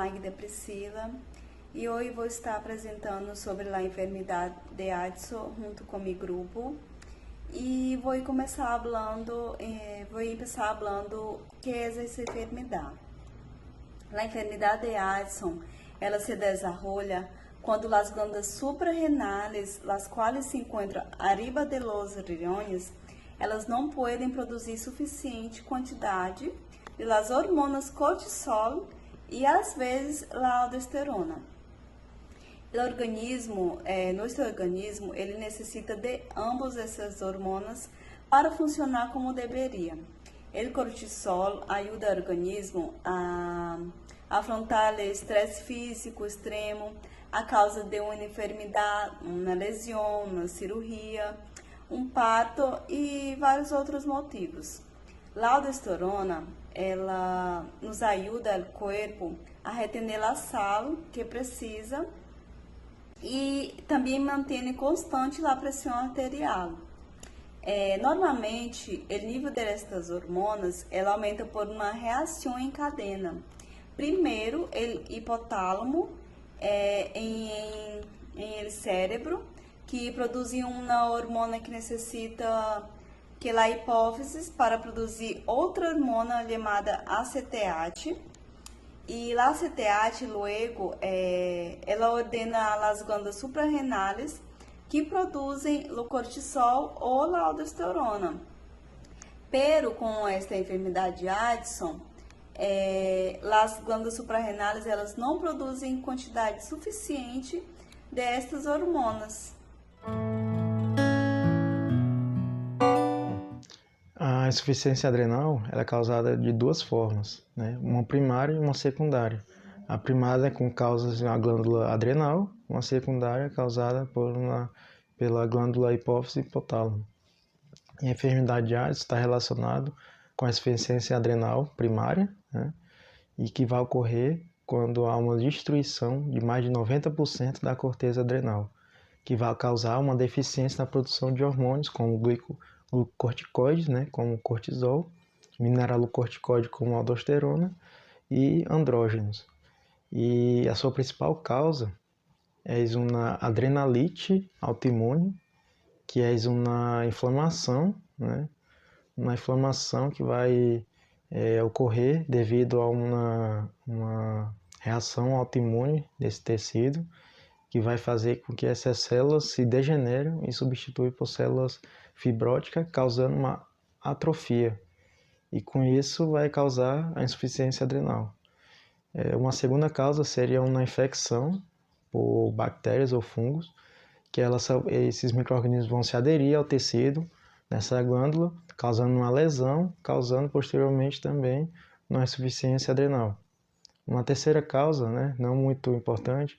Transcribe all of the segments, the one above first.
Magda Priscila e hoje vou estar apresentando sobre a enfermidade de Addison junto com meu grupo e vou empezar falando que é essa enfermidade. A enfermidade de Addison, ela se desenvolve quando as glândulas suprarrenales, as quais se encontram arriba de los riñones, elas não podem produzir suficiente quantidade de las hormonas cortisol e às vezes a aldosterona. Nosso organismo, ele necessita de ambas essas hormonas para funcionar como deveria. O cortisol ajuda o organismo a afrontar o estresse físico extremo a causa de uma enfermidade, uma lesão, uma cirurgia, um parto e vários outros motivos. A aldosterona, ela nos ajuda o corpo a reter a sal que precisa e também mantém constante a pressão arterial. Normalmente, o nível destas hormonas ela aumenta por uma reação em cadena. Primeiro, o hipotálamo em el cérebro, que produz uma hormona que necessita que a hipófise para produzir outra hormona chamada ACTH. E a ACTH, luego, ela ordena as glândulas suprarrenales que produzem o cortisol ou a aldosterona. Pero com esta enfermidade de Addison, as glândulas suprarrenales elas não produzem quantidade suficiente destas hormonas. A insuficiência adrenal ela é causada de duas formas, né? Uma primária e uma secundária. A primária é com causas na glândula adrenal, uma secundária causada pela glândula hipófise e hipotálamo. E a enfermidade de Addison está relacionada com a insuficiência adrenal primária, né? E que vai ocorrer quando há uma destruição de mais de 90% da corteza adrenal, que vai causar uma deficiência na produção de hormônios como glucocorticoides, né, como cortisol, mineralocorticoide como aldosterona e andrógenos. E a sua principal causa é uma adrenalite autoimune, que é uma inflamação, né, uma inflamação que vai ocorrer devido a uma reação autoimune desse tecido, que vai fazer com que essas células se degenerem e substituem por células fibróticas, causando uma atrofia. E com isso vai causar a insuficiência adrenal. Uma segunda causa seria uma infecção por bactérias ou fungos, que esses micro-organismos vão se aderir ao tecido nessa glândula, causando uma lesão, causando posteriormente também uma insuficiência adrenal. Uma terceira causa, né, não muito importante,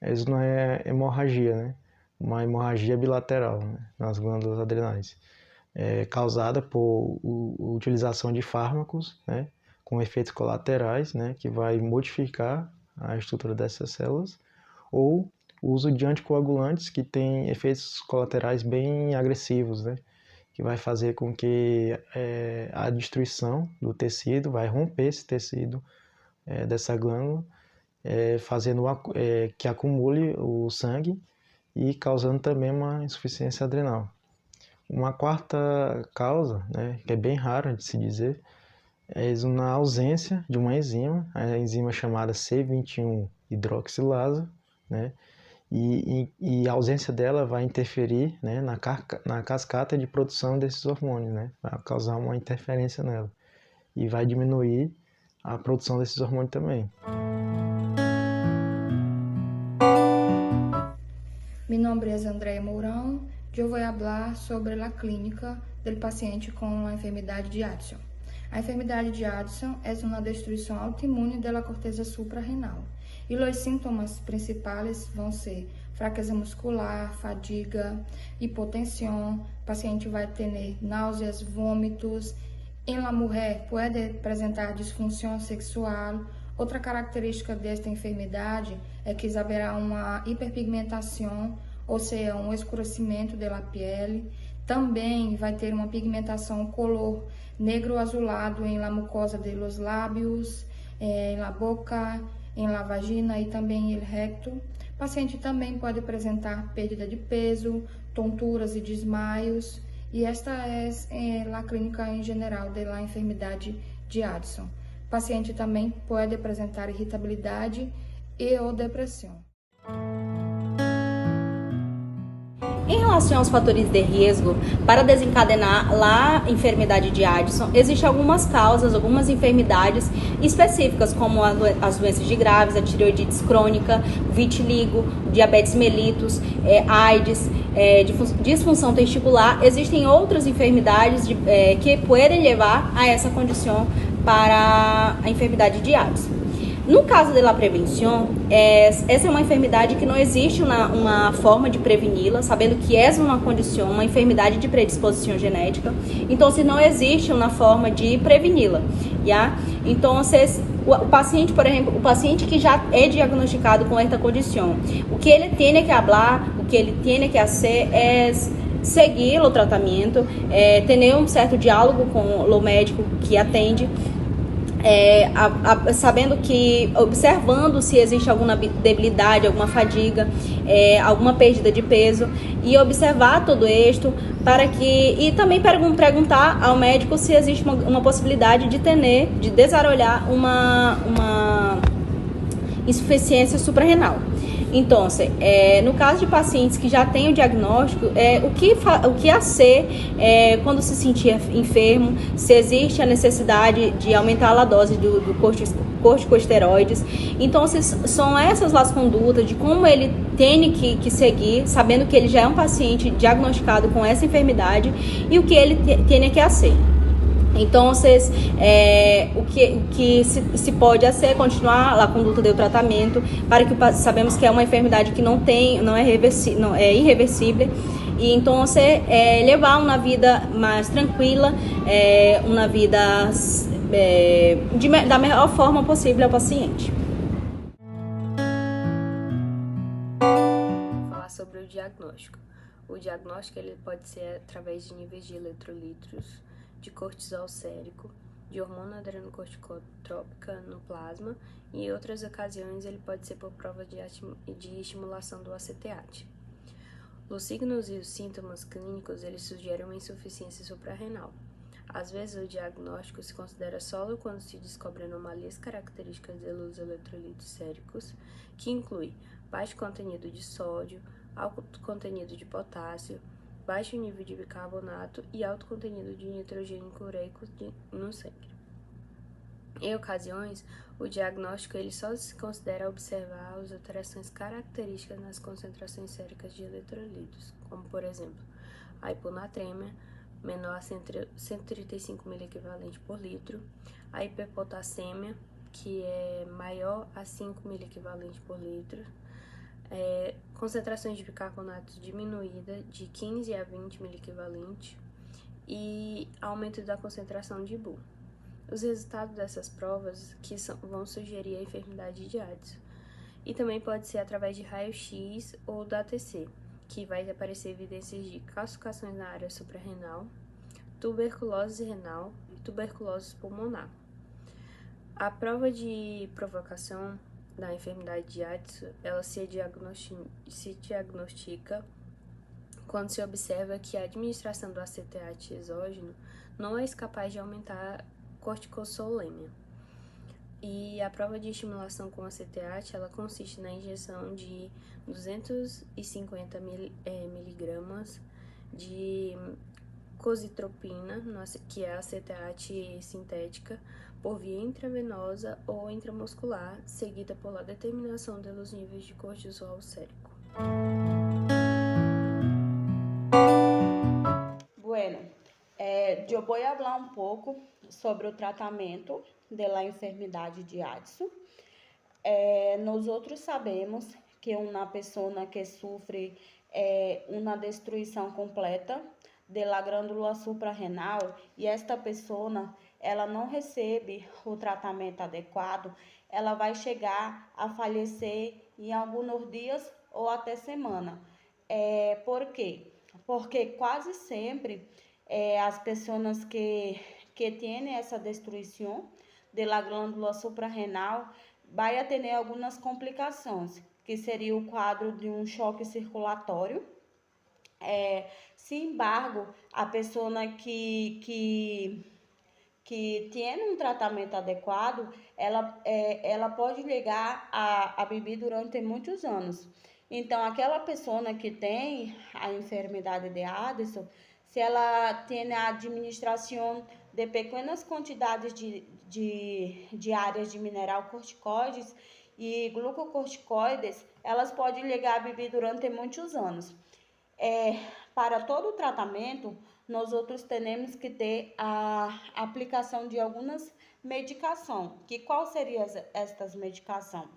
isso não é hemorragia, né? Uma hemorragia bilateral, né, nas glândulas adrenais, causada por utilização de fármacos, né, com efeitos colaterais, né, que vai modificar a estrutura dessas células, ou o uso de anticoagulantes que tem efeitos colaterais bem agressivos, né, que vai fazer com que a destruição do tecido, vai romper esse tecido dessa glândula, fazendo que acumule o sangue e causando também uma insuficiência adrenal. Uma quarta causa, né, que é bem rara de se dizer, é uma ausência de uma enzima, a enzima chamada C21 hidroxilase, né, e a ausência dela vai interferir, né, na cascata de produção desses hormônios, né, vai causar uma interferência nela e vai diminuir a produção desses hormônios também. Mi nombre es Andrea Mourão. Eu vou falar sobre a clínica do paciente com a enfermidade de Addison. A enfermidade de Addison é uma destruição autoimune da corteza suprarrenal. E os sintomas principais vão ser fraqueza muscular, fadiga, hipotensão. O paciente vai ter náuseas, vômitos. Em la mulher pode apresentar disfunção sexual. Outra característica desta enfermidade é que haverá uma hiperpigmentação, ou seja, um escurecimento da pele. Também vai ter uma pigmentação color negro azulado em la mucosa de los lábios, em la boca, em la vagina y también el recto. O paciente também pode apresentar perda de peso, tonturas e desmaios, e esta é a clínica em geral da enfermidade de Addison. O paciente também pode apresentar irritabilidade e ou depressão. Em relação aos fatores de risco para desencadenar a enfermidade de Addison, existem algumas causas, algumas enfermidades específicas, como as doenças de Graves, a tireoidite crônica, vitiligo, diabetes mellitus, AIDS, disfunção testicular. Existem outras enfermidades que podem levar a essa condição para a enfermidade de Addison. No caso da prevenção, essa é uma enfermidade que não existe uma forma de preveni-la, sabendo que é uma condição, uma enfermidade de predisposição genética, então se não existe uma forma de preveni-la, yeah? Então, o paciente, por exemplo, o paciente que já é diagnosticado com esta condição, o que ele tem que falar, o que ele tem que fazer é seguir o tratamento, ter um certo diálogo com o médico que atende, sabendo que, observando se existe alguma debilidade, alguma fadiga, alguma perda de peso, e observar tudo isto e também perguntar ao médico se existe uma possibilidade de desarrollar uma insuficiência suprarrenal. Então, no caso de pacientes que já têm o diagnóstico, o que fazer quando se sentir enfermo, se existe a necessidade de aumentar a dose do corticosteroides. Então, são essas as condutas de como ele tem que seguir, sabendo que ele já é um paciente diagnosticado com essa enfermidade e o que ele tem que fazer. Então, o que se pode fazer é continuar a conduta do tratamento, para que sabemos que é uma enfermidade que não é irreversível, e então levar uma vida mais tranquila, uma vida da melhor forma possível ao paciente. Vou falar sobre o diagnóstico. O diagnóstico ele pode ser através de níveis de eletrolitos, de cortisol sérico, de hormônio adrenocorticotrópica no plasma, e em outras ocasiões ele pode ser por prova de estimulação do ACTH. Os signos e os sintomas clínicos eles sugerem uma insuficiência suprarrenal. Às vezes o diagnóstico se considera solo quando se descobre anomalias características dos eletrolitos séricos, que inclui baixo contenido de sódio, alto contenido de potássio, baixo nível de bicarbonato e alto contenido de nitrogênio ureico no sangue. Em ocasiões, o diagnóstico ele só se considera observar as alterações características nas concentrações séricas de eletrolitos, como por exemplo, a hiponatremia, menor a 135 mg por litro, a hiperpotassemia, que é maior a 5 mg por litro, concentrações de bicarbonato diminuída de 15 a 20 mg e aumento da concentração de Bu. Os resultados dessas provas vão sugerir a enfermidade de Addison. E também pode ser através de raio-x ou da ATC, que vai aparecer evidências de calcificações na área suprarrenal, tuberculose renal e tuberculose pulmonar. A prova de provocação da enfermidade de Addison, ela se diagnostica quando se observa que a administração do ACTH exógeno não é capaz de aumentar a corticossolemia. E a prova de estimulação com ACTH, ela consiste na injeção de 250 miligramas de cositropina, que é a ACTH sintética, por via intravenosa ou intramuscular, seguida por determinação dos níveis de cortisol sérico. Bueno, eu vou falar um pouco sobre o tratamento da enfermidade de Addison. Nós outros sabemos que uma pessoa que sofre uma destruição completa da glândula suprarrenal e esta pessoa ela não recebe o tratamento adequado, ela vai chegar a falecer em alguns dias ou até semana. Por quê? Porque quase sempre as pessoas que têm essa destruição da glândula suprarrenal vai ter algumas complicações, que seria o quadro de um choque circulatório. Sin embargo, a pessoa que tem um tratamento adequado, ela pode ligar a beber durante muitos anos. Então, aquela pessoa que tem a enfermidade de Addison, se ela tem a administração de pequenas quantidades diárias de mineral corticoides e glucocorticoides, elas podem ligar a beber durante muitos anos. Para todo o tratamento, nós outros temos que ter a aplicação de algumas medicações. Qual seriam estas medicações?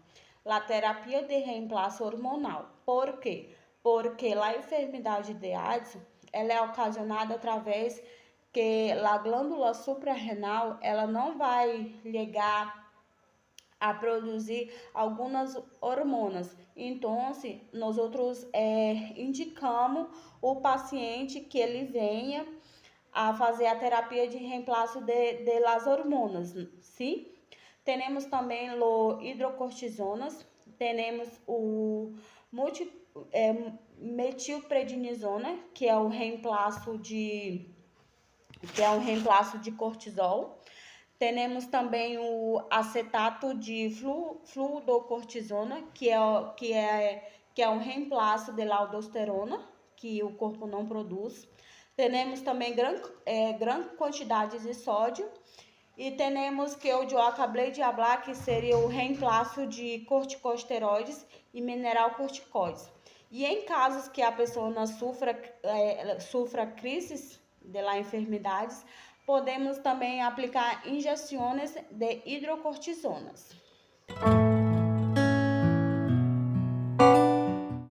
A terapia de reemplaço hormonal. Por quê? Porque a enfermidade de Addison, ela é ocasionada através que a glândula suprarrenal, ela não vai ligar a produzir algumas hormonas. Então, nós outros indicamos o paciente que ele venha a fazer a terapia de reemplaço de las hormonas, sim? Temos também o hidrocortisonas, temos o metilprednisona, que é o reemplaço de cortisol. Temos também o acetato de fluodocortisona, que é um reemplaço de aldosterona, que o corpo não produz. Temos também grande quantidade de sódio. E temos que o eu acabei de falar, que seria o reemplaço de corticosteroides e mineral corticoides. E em casos que a pessoa sofra crises de enfermidades, podemos também aplicar injeções de hidrocortisonas.